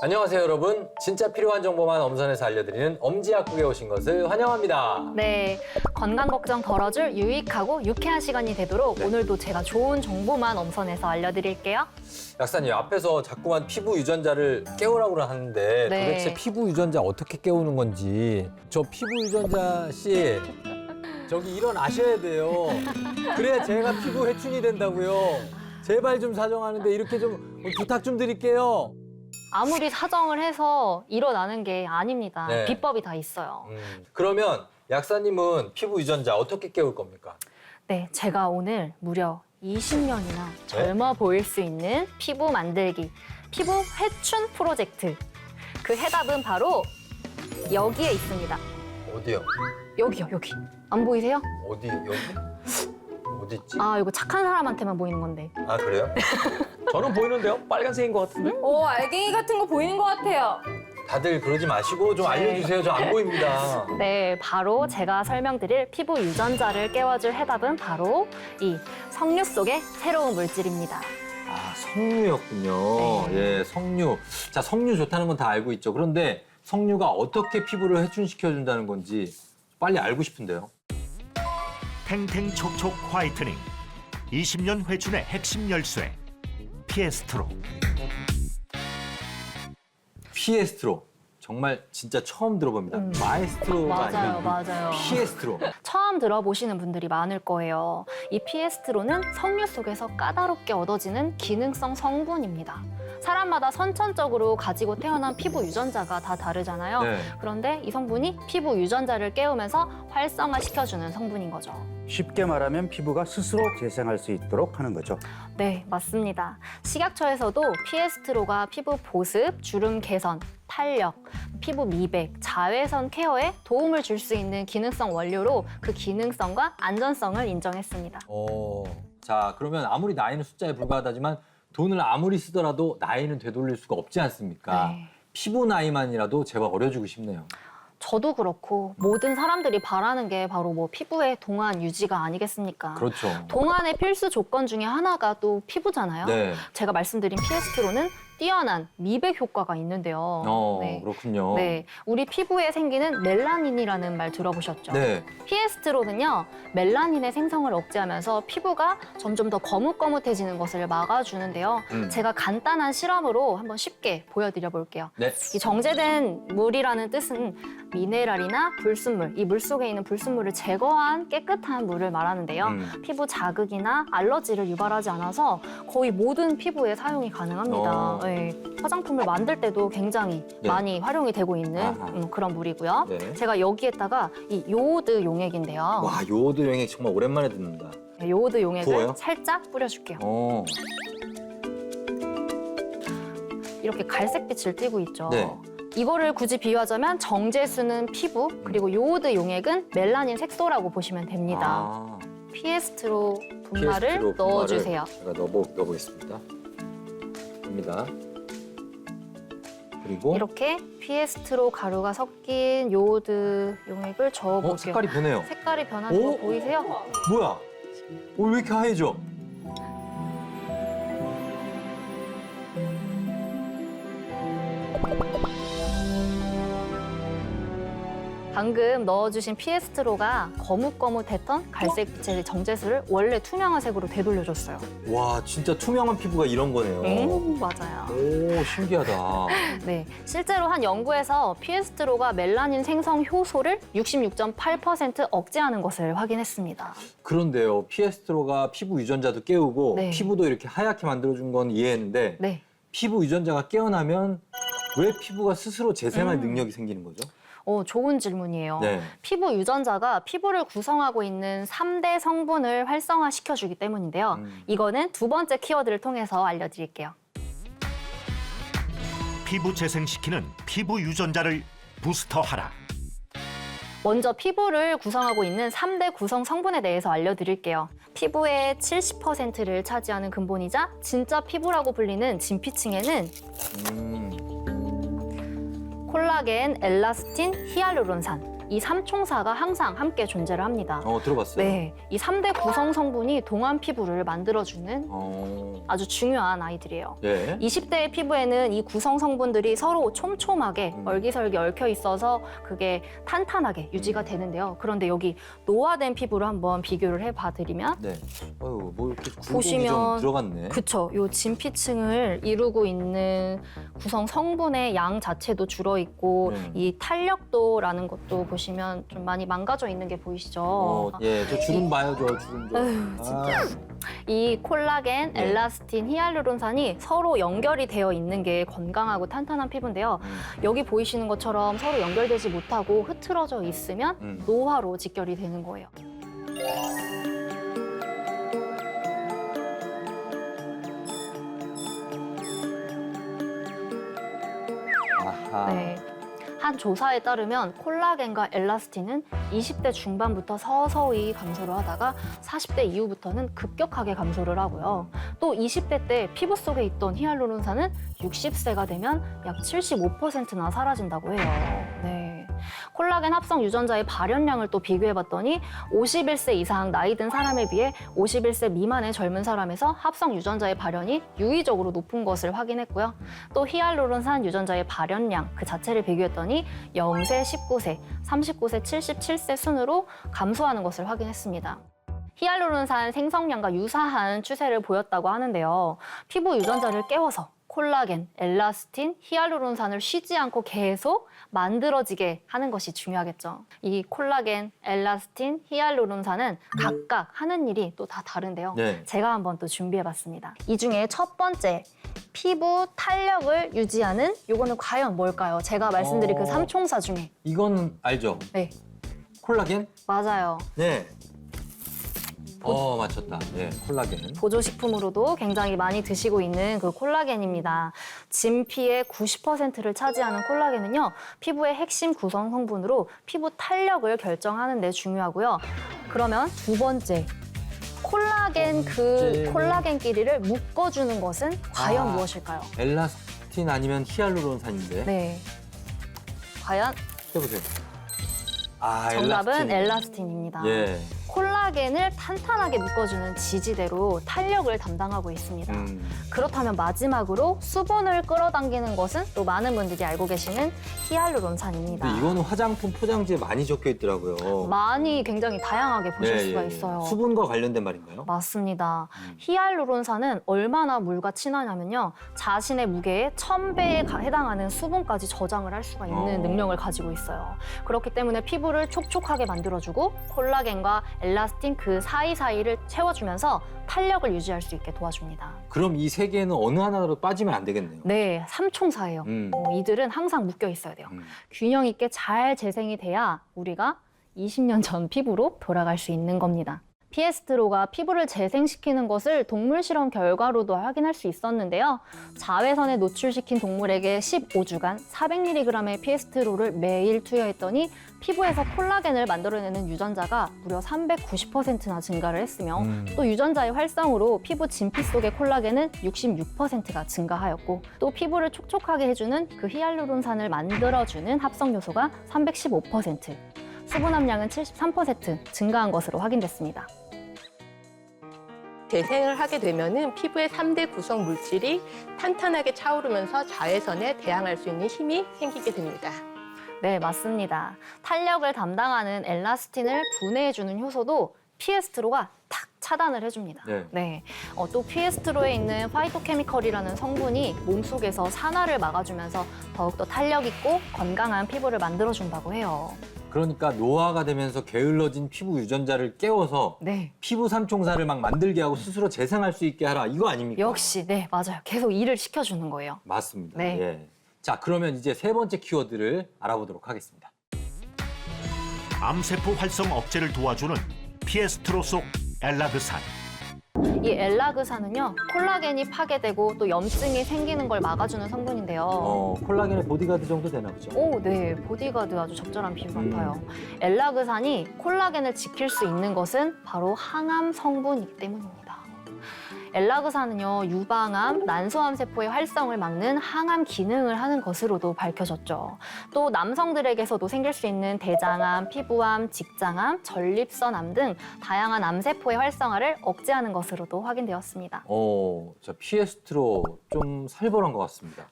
안녕하세요 여러분. 진짜 필요한 정보만 엄선해서 알려드리는 엄지약국에 오신 것을 환영합니다. 네, 건강 걱정 덜어줄 유익하고 유쾌한 시간이 되도록 오늘도 제가 좋은 정보만 엄선해서 알려드릴게요. 약사님 앞에서 자꾸만 피부 유전자를 깨우라고 하는데 네. 도대체 피부 유전자 어떻게 깨우는 건지 저 피부 유전자 씨 저기 일어나셔야 돼요. 그래야 제가 피부 회춘이 된다고요. 제발 좀 사정하는데 이렇게 좀 부탁 좀 드릴게요. 아무리 사정을 해서 일어나는 게 아닙니다. 네. 비법이 다 있어요. 그러면 약사님은 피부 유전자 어떻게 깨울 겁니까? 네, 제가 오늘 무려 20년이나 젊어 보일 수 있는 피부 만들기, 피부 회춘 프로젝트. 그 해답은 바로 여기에 있습니다. 어디요? 여기요, 여기. 안 보이세요? 어디 여기? 어디 있지? 아, 이거 착한 사람한테만 보이는 건데. 아 그래요? 저는 보이는데요? 빨간색인 것 같은데? 오, 알갱이 같은 거 보이는 것 같아요. 다들 그러지 마시고 좀 알려주세요. 저 안 보입니다. 네, 바로 제가 설명드릴 피부 유전자를 깨워줄 해답은 바로 이 석류 속의 새로운 물질입니다. 아, 석류였군요. 예, 석류. 자, 석류 좋다는 건 다 알고 있죠. 그런데 석류가 어떻게 피부를 회춘시켜준다는 건지 빨리 알고 싶은데요. 탱탱 촉촉 화이트닝 20년 회춘의 핵심 열쇠 피에스트로. 피에스트로. 정말 진짜 처음 들어봅니다. 마에스트로가 맞아요, 아니고 맞아요. 피에스트로. 처음 들어보시는 분들이 많을 거예요. 이 피에스트로는 석류 속에서 까다롭게 얻어지는 기능성 성분입니다. 사람마다 선천적으로 가지고 태어난 피부 유전자가 다 다르잖아요. 네. 그런데 이 성분이 피부 유전자를 깨우면서 활성화시켜주는 성분인 거죠. 쉽게 말하면 피부가 스스로 재생할 수 있도록 하는 거죠. 네, 맞습니다. 식약처에서도 피에스트로가 피부 보습, 주름 개선, 탄력, 피부 미백, 자외선 케어에 도움을 줄 수 있는 기능성 원료로 그 기능성과 안전성을 인정했습니다. 자, 그러면 아무리 나이는 숫자에 불과하다지만 돈을 아무리 쓰더라도 나이는 되돌릴 수가 없지 않습니까? 네. 피부 나이만이라도 제발 어려주고 싶네요. 저도 그렇고 모든 사람들이 바라는 게 바로 뭐 피부의 동안 유지가 아니겠습니까? 그렇죠. 동안의 필수 조건 중에 하나가 또 피부잖아요. 네. 제가 말씀드린 피에스트로는 뛰어난 미백 효과가 있는데요. 네. 그렇군요. 네, 우리 피부에 생기는 멜라닌이라는 말 들어보셨죠? 네. 피에스트로는요, 멜라닌의 생성을 억제하면서 피부가 점점 더 거뭇거뭇해지는 것을 막아주는데요. 제가 간단한 실험으로 한번 쉽게 보여드려 볼게요. 네. 이 정제된 물이라는 뜻은 미네랄이나 불순물, 이 물 속에 있는 불순물을 제거한 깨끗한 물을 말하는데요. 피부 자극이나 알러지를 유발하지 않아서 거의 모든 피부에 사용이 가능합니다. 네, 화장품을 만들 때도 굉장히 네. 많이 활용이 되고 있는 아하. 그런 물이고요. 네. 제가 여기에다가 이 요오드 용액인데요. 와, 요오드 용액 정말 오랜만에 듣는다. 네, 요오드 용액을 부어요? 살짝 뿌려줄게요. 어. 이렇게 갈색빛을 띠고 있죠. 네. 이거를 굳이 비유하자면 정제수는 피부, 그리고 요오드 용액은 멜라닌 색소라고 보시면 됩니다. 아, 피에스트로 분말을 피에스트로 넣어주세요. 제가 넣어보겠습니다. 됩니다. 그리고 이렇게 피에스트로 가루가 섞인 요오드 용액을 저어볼게요. 색깔이 변해요. 색깔이 변하는 거 오? 보이세요? 뭐야? 왜 이렇게 하얘져? 방금 넣어주신 피에스트로가 거뭇거뭇했던 갈색빛의 정제수를 원래 투명한 색으로 되돌려줬어요. 와, 진짜 투명한 피부가 이런 거네요. 맞아요. 오, 신기하다. 네, 실제로 한 연구에서 피에스트로가 멜라닌 생성 효소를 66.8% 억제하는 것을 확인했습니다. 그런데요, 피에스트로가 피부 유전자도 깨우고 네. 피부도 이렇게 하얗게 만들어준 건 이해했는데 네. 피부 유전자가 깨어나면 왜 피부가 스스로 재생할 능력이 생기는 거죠? 좋은 질문이에요. 네. 피부 유전자가 피부를 구성하고 있는 3대 성분을 활성화시켜주기 때문인데요. 이거는 두 번째 키워드를 통해서 알려드릴게요. 피부 재생시키는 피부 유전자를 부스터하라. 먼저 피부를 구성하고 있는 3대 구성 성분에 대해서 알려드릴게요. 피부의 70%를 차지하는 근본이자 진짜 피부라고 불리는 진피층에는 콜라겐, 엘라스틴, 히알루론산, 이 삼총사가 항상 함께 존재를 합니다. 들어봤어요. 네, 이 3대 구성 성분이 동안 피부를 만들어주는 아주 중요한 아이들이에요. 예. 20대의 피부에는 이 구성 성분들이 서로 촘촘하게 얼기설기 얽혀 있어서 그게 탄탄하게 유지가 되는데요. 그런데 여기 노화된 피부를 한번 비교를 해봐드리면 네. 뭐 이렇게 굴곡이 보시면 좀 들어갔네. 그쵸. 요 진피층을 이루고 있는 구성 성분의 양 자체도 줄어 있고 이 탄력도라는 것도 보시면 좀 많이 망가져 있는 게 보이시죠? 예, 저 주름 봐요, 저 주름 좀. 아유, 진짜. 이 콜라겐, 네. 엘라스틴, 히알루론산이 서로 연결이 되어 있는 게 건강하고 탄탄한 피부인데요. 여기 보이시는 것처럼 서로 연결되지 못하고 흐트러져 있으면 노화로 직결이 되는 거예요. 아하. 네. 한 조사에 따르면 콜라겐과 엘라스틴은 20대 중반부터 서서히 감소를 하다가 40대 이후부터는 급격하게 감소를 하고요. 또 20대 때 피부 속에 있던 히알루론산은 60세가 되면 약 75%나 사라진다고 해요. 네. 콜라겐 합성 유전자의 발현량을 또 비교해봤더니 51세 이상 나이 든 사람에 비해 51세 미만의 젊은 사람에서 합성 유전자의 발현이 유의적으로 높은 것을 확인했고요. 또 히알루론산 유전자의 발현량 그 자체를 비교했더니 0세, 19세, 39세, 77세 순으로 감소하는 것을 확인했습니다. 히알루론산 생성량과 유사한 추세를 보였다고 하는데요. 피부 유전자를 깨워서 콜라겐, 엘라스틴, 히알루론산을 쉬지 않고 계속 만들어지게 하는 것이 중요하겠죠. 이 콜라겐, 엘라스틴, 히알루론산은 각각 하는 일이 또 다 다른데요. 네. 제가 한번 또 준비해봤습니다. 이 중에 첫 번째, 피부 탄력을 유지하는 요거는 과연 뭘까요? 제가 말씀드린 그 삼총사 중에. 이건 알죠? 네, 콜라겐? 맞아요. 네. 맞췄다. 예, 콜라겐. 보조식품으로도 굉장히 많이 드시고 있는 그 콜라겐입니다. 진피의 90%를 차지하는 콜라겐은요, 피부의 핵심 구성 성분으로 피부 탄력을 결정하는 데 중요하고요. 그러면 두 번째, 콜라겐 콜라겐끼리를 묶어주는 것은 과연 무엇일까요? 엘라스틴 아니면 히알루론산인데. 네. 과연 해보세요. 정답은 엘라스틴입니다. 예. 콜라겐을 탄탄하게 묶어주는 지지대로 탄력을 담당하고 있습니다. 그렇다면 마지막으로 수분을 끌어당기는 것은 또 많은 분들이 알고 계시는 히알루론산입니다. 근데 이거는 화장품 포장지에 많이 적혀 있더라고요. 많이 굉장히 다양하게 보실 수가 있어요. 수분과 관련된 말인가요? 맞습니다. 히알루론산은 얼마나 물과 친하냐면요. 자신의 무게의 1000배에 해당하는 수분까지 저장을 할 수가 있는 능력을 가지고 있어요. 그렇기 때문에 피부를 촉촉하게 만들어주고 콜라겐과 엘라스틴 그 사이사이를 채워주면서 탄력을 유지할 수 있게 도와줍니다. 그럼 이 세 개는 어느 하나로 빠지면 안 되겠네요. 네, 삼총사예요. 이들은 항상 묶여 있어야 돼요. 균형 있게 잘 재생이 돼야 우리가 20년 전 피부로 돌아갈 수 있는 겁니다. 피에스트로가 피부를 재생시키는 것을 동물 실험 결과로도 확인할 수 있었는데요. 자외선에 노출시킨 동물에게 15주간 400mg의 피에스트로를 매일 투여했더니 피부에서 콜라겐을 만들어내는 유전자가 무려 390%나 증가를 했으며 또 유전자의 활성으로 피부 진피 속의 콜라겐은 66%가 증가하였고 또 피부를 촉촉하게 해주는 그 히알루론산을 만들어주는 합성 요소가 315%, 수분 함량은 73% 증가한 것으로 확인됐습니다. 재생을 하게 되면은 피부의 3대 구성 물질이 탄탄하게 차오르면서 자외선에 대항할 수 있는 힘이 생기게 됩니다. 네, 맞습니다. 탄력을 담당하는 엘라스틴을 분해해주는 효소도 피에스트로가 탁 차단을 해줍니다. 네. 또 피에스트로에 있는 파이토케미컬이라는 성분이 몸속에서 산화를 막아주면서 더욱더 탄력 있고 건강한 피부를 만들어준다고 해요. 그러니까 노화가 되면서 게을러진 피부 유전자를 깨워서 네. 피부 삼총사를 막 만들게 하고 스스로 재생할 수 있게 하라. 이거 아닙니까? 역시, 네, 맞아요. 계속 일을 시켜주는 거예요. 맞습니다. 네. 예. 자, 그러면 이제 세 번째 키워드를 알아보도록 하겠습니다. 암세포 활성 억제를 도와주는 피에스트로 속 엘라그산. 이 엘라그산은요, 콜라겐이 파괴되고 또 염증이 생기는 걸 막아주는 성분인데요. 콜라겐의 보디가드 정도 되나 보죠? 오, 네. 보디가드 아주 적절한 비유 같아요. 엘라그산이 콜라겐을 지킬 수 있는 것은 바로 항암 성분이기 때문입니다. 엘라그사는요, 유방암, 난소암 세포의 활성을 막는 항암 기능을 하는 것으로도 밝혀졌죠. 또 남성들에게서도 생길 수 있는 대장암, 피부암, 직장암, 전립선암 등 다양한 암세포의 활성화를 억제하는 것으로도 확인되었습니다. 자, 피에스트로 좀 살벌한 것 같습니다.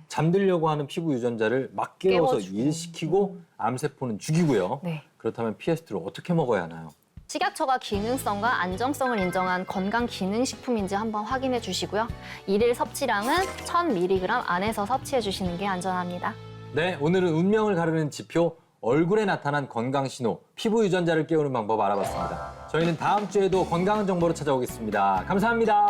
잠들려고 하는 피부 유전자를 막 깨워서 깨워주고. 일시키고 암세포는 죽이고요. 네. 그렇다면 피에스트로 어떻게 먹어야 하나요? 식약처가 기능성과 안정성을 인정한 건강기능식품인지 한번 확인해 주시고요. 일일 섭취량은 1000mg 안에서 섭취해 주시는 게 안전합니다. 네, 오늘은 운명을 가르는 지표, 얼굴에 나타난 건강 신호, 피부 유전자를 깨우는 방법 알아봤습니다. 저희는 다음 주에도 건강한 정보로 찾아오겠습니다. 감사합니다.